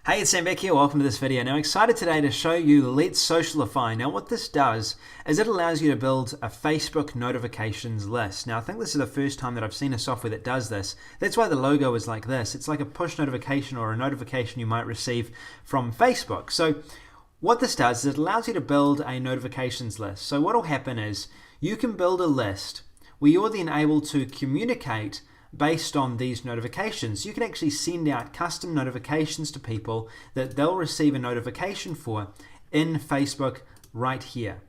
Hey, it's Sam back here. Welcome to this video. Now, I'm excited today to show you Let's Socialify. Now, what this does is it allows you to build a Facebook notifications list. Now, I think this is the first time that I've seen a software that does this. That's why the logo is like this. It's like a push notification or a notification you might receive from Facebook. So what this does is it allows you to build a notifications list. So what will happen is you can build a list where you're then able to communicate based on these notifications. You can actually send out custom notifications to people that they'll receive a notification for in Facebook right here.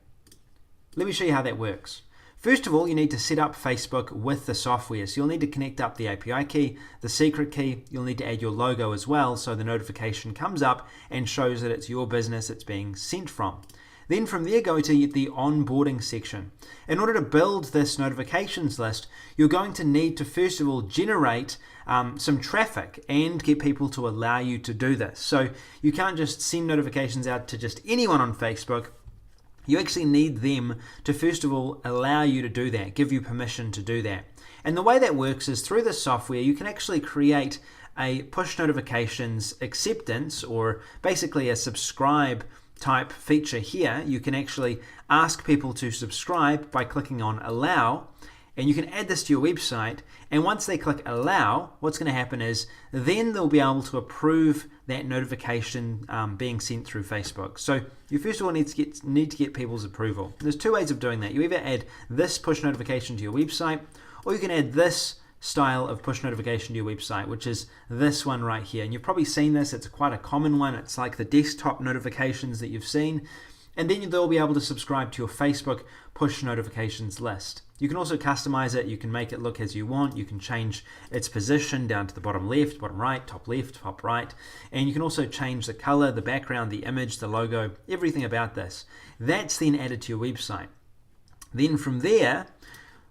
Let me show you how that works. First of all, you need to set up Facebook with the software. So you'll need to connect up the API key, the secret key. You'll need to add your logo as well so the notification comes up and shows that it's your business it's being sent from. Then from there, go to the onboarding section. In order to build this notifications list, you're going to need to first of all generate some traffic and get people to allow you to do this. So you can't just send notifications out to just anyone on Facebook. You actually need them to first of all allow you to do that, give you permission to do that. And the way that works is through this software, you can actually create a push notifications acceptance, or basically a subscribe type feature here. You can actually ask people to subscribe by clicking on allow, and you can add this to your website, and once they click allow, what's going to happen is then they'll be able to approve that notification being sent through Facebook. So you first of all need to get people's approval. There's two ways of doing that. You either add this push notification to your website, or you can add this style of push notification to your website, which is this one right here. And you've probably seen this. It's quite a common one. It's like the desktop notifications that you've seen. And then they'll be able to subscribe to your Facebook push notifications list. You can also customize it. You can make it look as you want. You can change its position down to the bottom left, bottom right, top left, top right. And you can also change the color, the background, the image, the logo, everything about this. That's then added to your website. Then from there,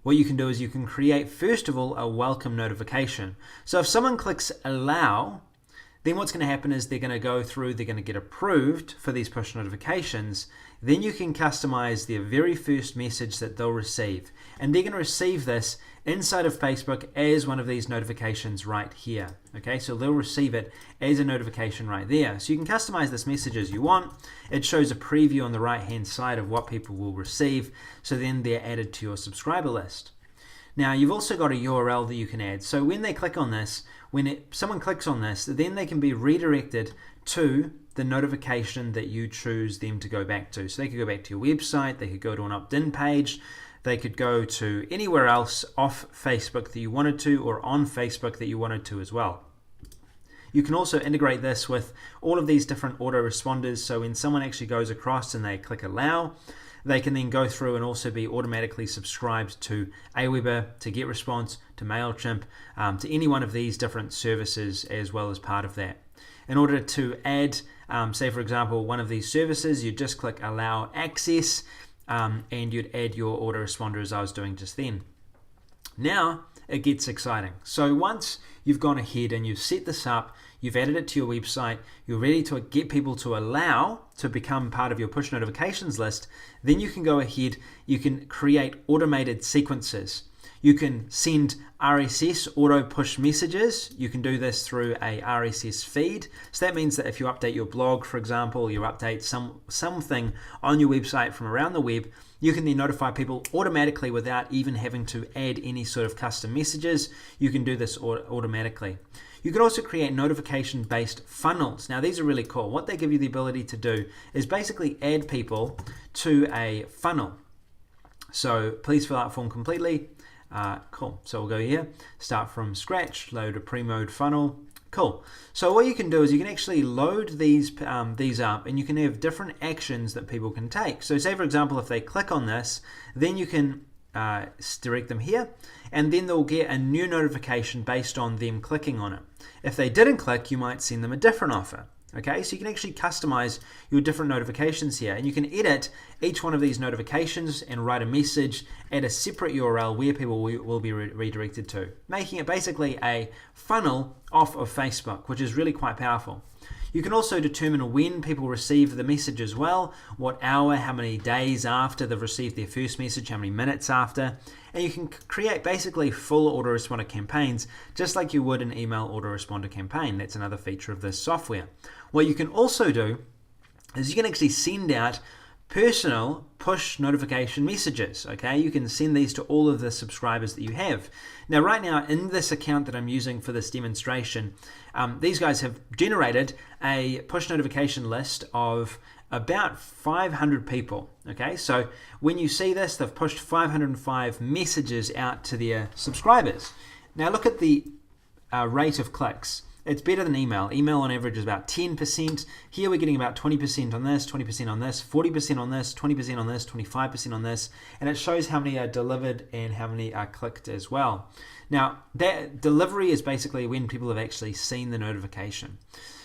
what you can do is you can create, first of all, a welcome notification. So if someone clicks allow, then what's going to happen is they're going to go through, they're going to get approved for these push notifications. Then you can customize their very first message that they'll receive. And they're going to receive this inside of Facebook as one of these notifications right here. Okay, so they'll receive it as a notification right there. So you can customize this message as you want. It shows a preview on the right hand side of what people will receive. So then they're added to your subscriber list. Now you've also got a URL that you can add. So when they click on this, someone clicks on this, then they can be redirected to the notification that you choose them to go back to. So they could go back to your website, they could go to an opt-in page, they could go to anywhere else off Facebook that you wanted to, or on Facebook that you wanted to as well. You can also integrate this with all of these different autoresponders. So when someone actually goes across and they click allow, they can then go through and also be automatically subscribed to Aweber, to GetResponse, to MailChimp, to any one of these different services as well as part of that. In order to add, say for example, one of these services, you just click allow access and you'd add your autoresponder as I was doing just then. Now it gets exciting. So once you've gone ahead and you've set this up, you've added it to your website, you're ready to get people to allow to become part of your push notifications list, then you can go ahead, you can create automated sequences. You can send RSS auto push messages. You can do this through a RSS feed. So that means that if you update your blog, for example, you update something on your website from around the web, you can then notify people automatically without even having to add any sort of custom messages. You can do this automatically. You can also create notification-based funnels. Now these are really cool. What they give you the ability to do is basically add people to a funnel. So please fill out form completely. Cool. So we'll go here, start from scratch, load a pre-mode funnel. Cool. So what you can do is you can actually load these up, and you can have different actions that people can take. So say for example, if they click on this, then you can direct them here, and then they'll get a new notification based on them clicking on it. If they didn't click, you might send them a different offer. Okay, so you can actually customize your different notifications here, and you can edit each one of these notifications and write a message at a separate URL where people will be redirected to, making it basically a funnel off of Facebook, which is really quite powerful. You can also determine when people receive the message as well, what hour, how many days after they've received their first message, how many minutes after, and you can create basically full autoresponder campaigns just like you would an email autoresponder campaign. That's another feature of this software. What you can also do is you can actually send out personal push notification messages. Okay, you can send these to all of the subscribers that you have. Now, right now in this account that I'm using for this demonstration, these guys have generated a push notification list of about 500 people. Okay, so when you see this, they've pushed 505 messages out to their subscribers. Now look at the rate of clicks. It's better than email. Email on average is about 10%. Here we're getting about 20% on this, 20% on this, 40% on this, 20% on this, 25% on this, and it shows how many are delivered and how many are clicked as well. Now, that delivery is basically when people have actually seen the notification.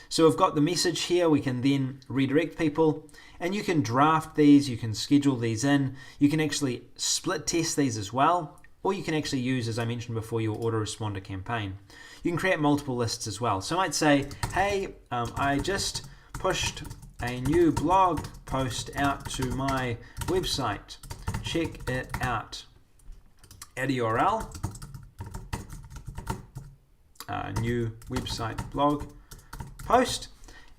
So we've got the message here. We can then redirect people, and you can draft these, you can schedule these in, you can actually split test these as well, or you can actually use, as I mentioned before, your autoresponder campaign. You can create multiple lists as well. So I might say, hey, I just pushed a new blog post out to my website. Check it out. Add a URL, new website blog post,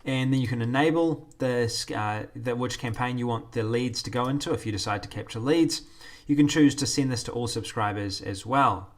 and then you can enable this, which campaign you want the leads to go into. If you decide to capture leads, you can choose to send this to all subscribers as well.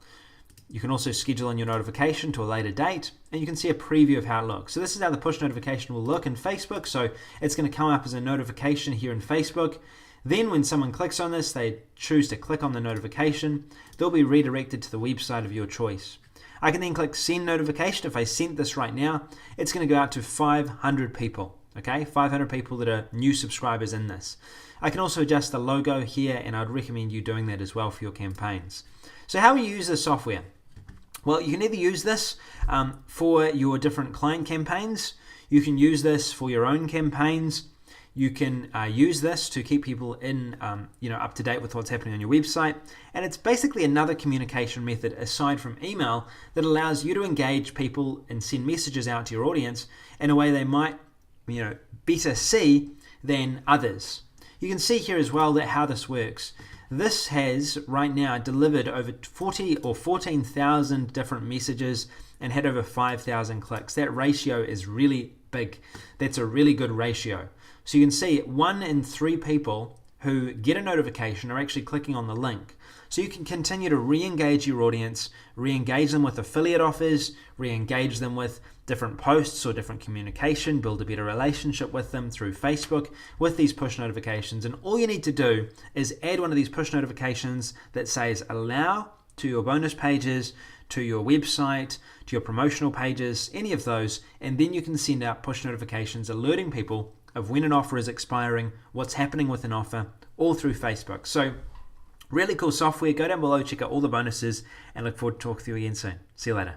You can also schedule in your notification to a later date, and you can see a preview of how it looks. So this is how the push notification will look in Facebook. So it's going to come up as a notification here in Facebook. Then when someone clicks on this, they choose to click on the notification, they'll be redirected to the website of your choice. I can then click send notification. If I sent this right now, it's going to go out to 500 people. Okay, 500 people that are new subscribers in this. I can also adjust the logo here, and I'd recommend you doing that as well for your campaigns. So how will you use this software? Well, you can either use this for your different client campaigns. You can use this for your own campaigns. You can use this to keep people in, up to date with what's happening on your website. And it's basically another communication method aside from email that allows you to engage people and send messages out to your audience in a way they might, better see than others. You can see here as well that how this works. This has right now delivered over 14,000 different messages and had over 5,000 clicks. That ratio is really big. That's a really good ratio. So you can see 1 in 3 people who get a notification are actually clicking on the link. So you can continue to re-engage your audience, re-engage them with affiliate offers, re-engage them with different posts or different communication, build a better relationship with them through Facebook with these push notifications. And all you need to do is add one of these push notifications that says allow to your bonus pages, to your website, to your promotional pages, any of those, and then you can send out push notifications alerting people of when an offer is expiring, what's happening with an offer, all through Facebook. So really cool software. Go down below, check out all the bonuses, and look forward to talking to you again soon. See you later.